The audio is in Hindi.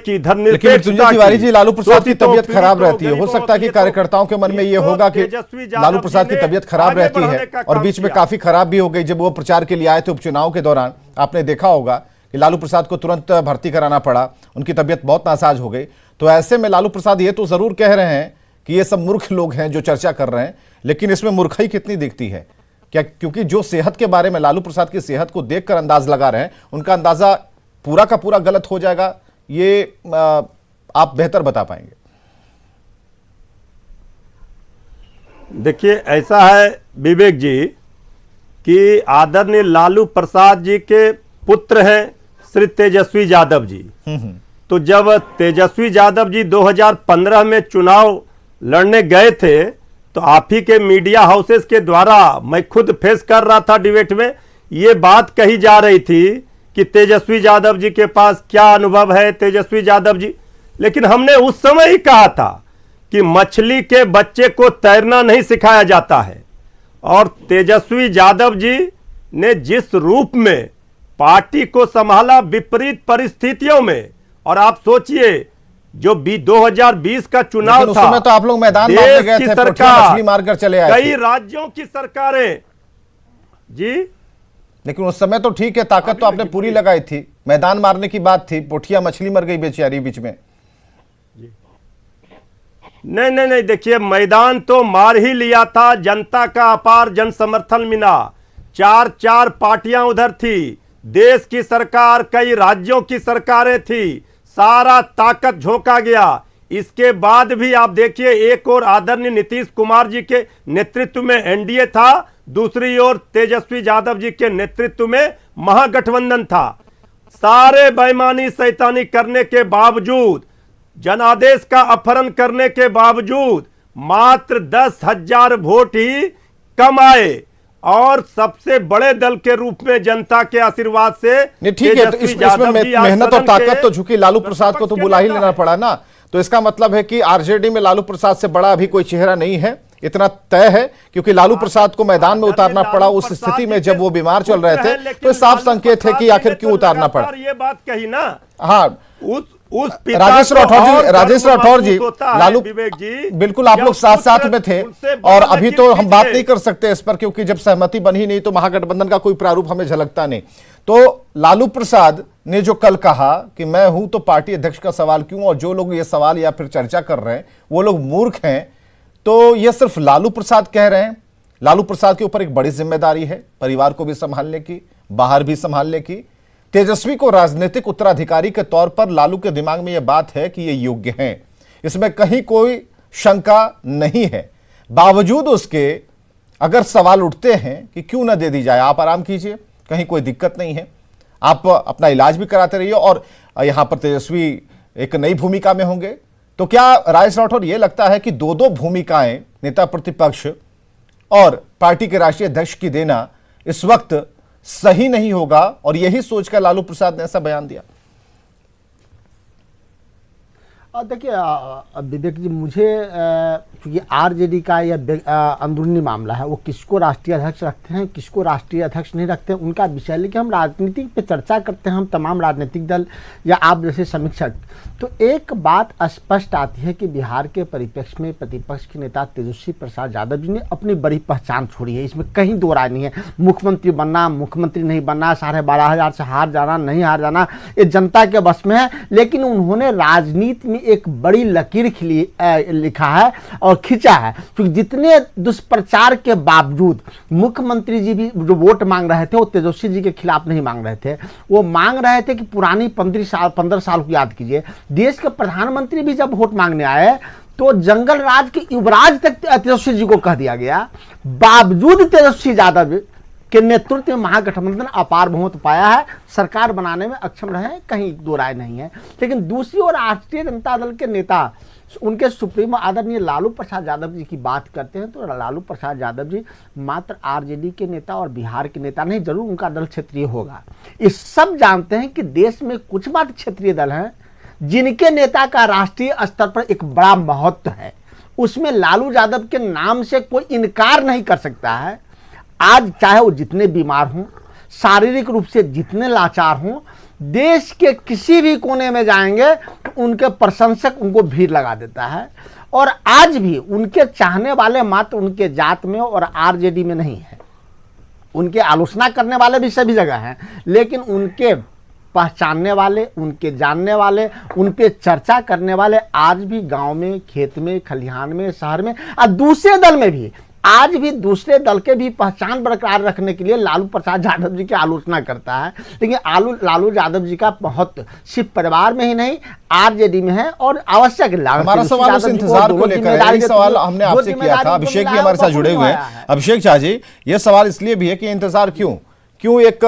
कि इधर निरपेक्षता तिवारी जी, लालू प्रसाद की तबीयत खराब रहती है, हो सकता है कि कार्यकर्ताओं के मन में ये होगा कि लालू प्रसाद की तबीयत खराब रहती है, और बीच में काफी खराब भी हो गई जब वो प्रचार के लिए आए थे उपचुनाव के दौरान। आपने देखा होगा कि लालू प्रसाद को तुरंत भर्ती कराना पड़ा, उनकी तबीयत बहुत नासाज हो गई। तो ऐसे में लालू प्रसाद ये तो जरूर कह रहे हैं कि ये सब मूर्ख लोग हैं जो चर्चा कर रहे हैं, लेकिन इसमें मूर्खाई कितनी दिखती है क्या? क्योंकि जो सेहत के बारे में लालू प्रसाद की सेहत को देखकर अंदाज लगा रहे हैं, उनका अंदाजा पूरा का पूरा गलत हो जाएगा, ये आप बेहतर बता पाएंगे। देखिए, ऐसा है विवेक जी कि आदरणीय लालू प्रसाद जी के पुत्र हैं श्री तेजस्वी यादव जी। तो जब तेजस्वी यादव जी 2015 में चुनाव लड़ने गए थे तो आप ही के मीडिया हाउसेस के द्वारा मैं खुद फेस कर रहा था डिबेट में, ये बात कही जा रही थी कि तेजस्वी यादव जी के पास क्या अनुभव है तेजस्वी यादव जी। लेकिन हमने उस समय ही कहा था कि मछली के बच्चे को तैरना नहीं सिखाया जाता है, और तेजस्वी यादव जी ने जिस रूप में पार्टी को संभाला विपरीत परिस्थितियों में, और आप सोचिए जो 2020 का चुनाव था, उसमें तो आप लोग मैदान मारने गए थे, मछली मारकर चले आए, कई राज्यों की सरकारें जी। लेकिन उस समय तो ठीक है, ताकत तो आपने पूरी लगाई थी, मैदान मारने की बात थी, पोठिया मछली मर गई बेचारी बीच में। नहीं, देखिए मैदान तो मार ही लिया था, जनता का अपार जन समर्थन मिला, चार पार्टियां उधर थी, देश की सरकार, कई राज्यों की सरकारें थी, सारा ताकत झोंका गया। इसके बाद भी आप देखिए, एक और आदरणीय नीतीश कुमार जी के नेतृत्व में एनडीए था, दूसरी ओर तेजस्वी यादव जी के नेतृत्व में महागठबंधन था। सारे बेईमानी शैतानी करने के बावजूद, जनादेश का अपहरण करने के बावजूद मात्र 10,000 वोट ही कम आए, और सबसे बड़े दल के रूप में जनता के आशीर्वाद से ठीक है। तो इसमें मेहनत और ताकत तो झुकी, लालू प्रसाद को तो बुला ही लेना पड़ा ना। तो इसका मतलब है कि आरजेडी में लालू प्रसाद से बड़ा अभी कोई चेहरा नहीं है, इतना तय है, क्योंकि लालू प्रसाद को मैदान में उतारना पड़ा उस स्थिति में जब वो बीमार चल रहे थे। तो साफ संकेत है कि आखिर क्यों उतारना पड़ा। ये बात कही ना, हाँ, राजेश राठौर जी, लालू जी, बिल्कुल आप लोग साथ साथ में थे, और अभी तो हम बात नहीं कर सकते इस पर, क्योंकि जब सहमति बनी नहीं तो महागठबंधन का कोई प्रारूप हमें झलकता नहीं। तो लालू प्रसाद ने जो कल कहा कि मैं हूं तो पार्टी अध्यक्ष का सवाल क्यों, और जो लोग ये सवाल या फिर चर्चा कर रहे हैं वो लोग मूर्ख हैं, तो ये सिर्फ लालू प्रसाद कह रहे हैं। लालू प्रसाद के ऊपर एक बड़ी जिम्मेदारी है, परिवार को भी संभालने की, बाहर भी संभालने की। तेजस्वी को राजनीतिक उत्तराधिकारी के तौर पर लालू के दिमाग में यह बात है कि ये योग्य हैं, इसमें कहीं कोई शंका नहीं है। बावजूद उसके अगर सवाल उठते हैं कि क्यों ना दे दी जाए, आप आराम कीजिए, कहीं कोई दिक्कत नहीं है, आप अपना इलाज भी कराते रहिए, और यहां पर तेजस्वी एक नई भूमिका में होंगे। तो क्या राजेश राठौर ये लगता है कि दो भूमिकाएं, नेता प्रतिपक्ष और पार्टी के राष्ट्रीय अध्यक्ष की देना इस वक्त सही नहीं होगा, और यही सोचकर लालू प्रसाद ने ऐसा बयान दिया? देखिए विवेक जी, मुझे क्योंकि आरजेडी का यह अंदरूनी मामला है, वो किसको राष्ट्रीय अध्यक्ष रखते हैं, किसको राष्ट्रीय अध्यक्ष नहीं रखते हैं, उनका विषय, लेकिन हम राजनीति पे चर्चा करते हैं, हम तमाम राजनीतिक दल या आप जैसे समीक्षक। तो एक बात स्पष्ट आती है कि बिहार के परिप्रेक्ष्य में प्रतिपक्ष के नेता तेजस्वी प्रसाद यादव जी ने अपनी बड़ी पहचान छोड़ी है, इसमें कहीं दो राय नहीं है। मुख्यमंत्री बनना, मुख्यमंत्री नहीं बनना, 12,500 से हार जाना, नहीं हार जाना, ये जनता के बस में है, लेकिन उन्होंने राजनीति में एक बड़ी लकीर लिखा है और खींचा है। क्योंकि जितने दुष्प्रचार के बावजूद मुख्यमंत्री जी भी जो वोट मांग रहे थे वो तेजस्वी जी के खिलाफ नहीं मांग रहे थे, वो मांग रहे थे कि पुरानी 15 साल को याद कीजिए, देश के प्रधानमंत्री भी जब वोट मांगने आए तो जंगल राज के युवराज तक तेजस्वी जी को कह दिया गया। बावजूद तेजस्वी यादव के नेतृत्व में महागठबंधन अपार बहुमत पाया है, सरकार बनाने में अक्षम रहे, कहीं दो राय नहीं है। लेकिन दूसरी ओर राष्ट्रीय जनता दल के नेता, उनके सुप्रीमो आदरणीय लालू प्रसाद यादव जी की बात करते हैं तो लालू प्रसाद यादव जी मात्र आरजेडी के नेता और बिहार के नेता नहीं, जरूर उनका दल क्षेत्रीय होगा। इस सब जानते हैं कि देश में कुछ मात्र क्षेत्रीय दल हैं जिनके नेता का राष्ट्रीय स्तर पर एक बड़ा महत्व है, उसमें लालू यादव के नाम से कोई इनकार नहीं कर सकता है। आज चाहे वो जितने बीमार हों, शारीरिक रूप से जितने लाचार हों, देश के किसी भी कोने में जाएंगे तो उनके प्रशंसक उनको भीड़ लगा देता है। और आज भी उनके चाहने वाले मात्र उनके जात में और आरजेडी में नहीं है, उनके आलोचना करने वाले भी सभी जगह हैं, लेकिन उनके पहचानने वाले, उनके जानने वाले, उन पे चर्चा करने वाले आज भी गांव में, खेत में, खलिहान में, शहर में और दूसरे दल में भी, आज भी दूसरे दल के भी पहचान बरकरार रखने के लिए लालू प्रसाद यादव जी की आलोचना करता है। लेकिन लालू यादव जी का बहुत सिर्फ परिवार में ही नहीं आरजेडी में है और आवश्यक हमारा सवाल उस इंतजार को लेकर है। एक सवाल हमने आपसे किया था, अभिषेक भी हमारे साथ जुड़े हुए हैं। अभिषेक शाह जी, ये सवाल इसलिए भी है कि इंतजार क्यों एक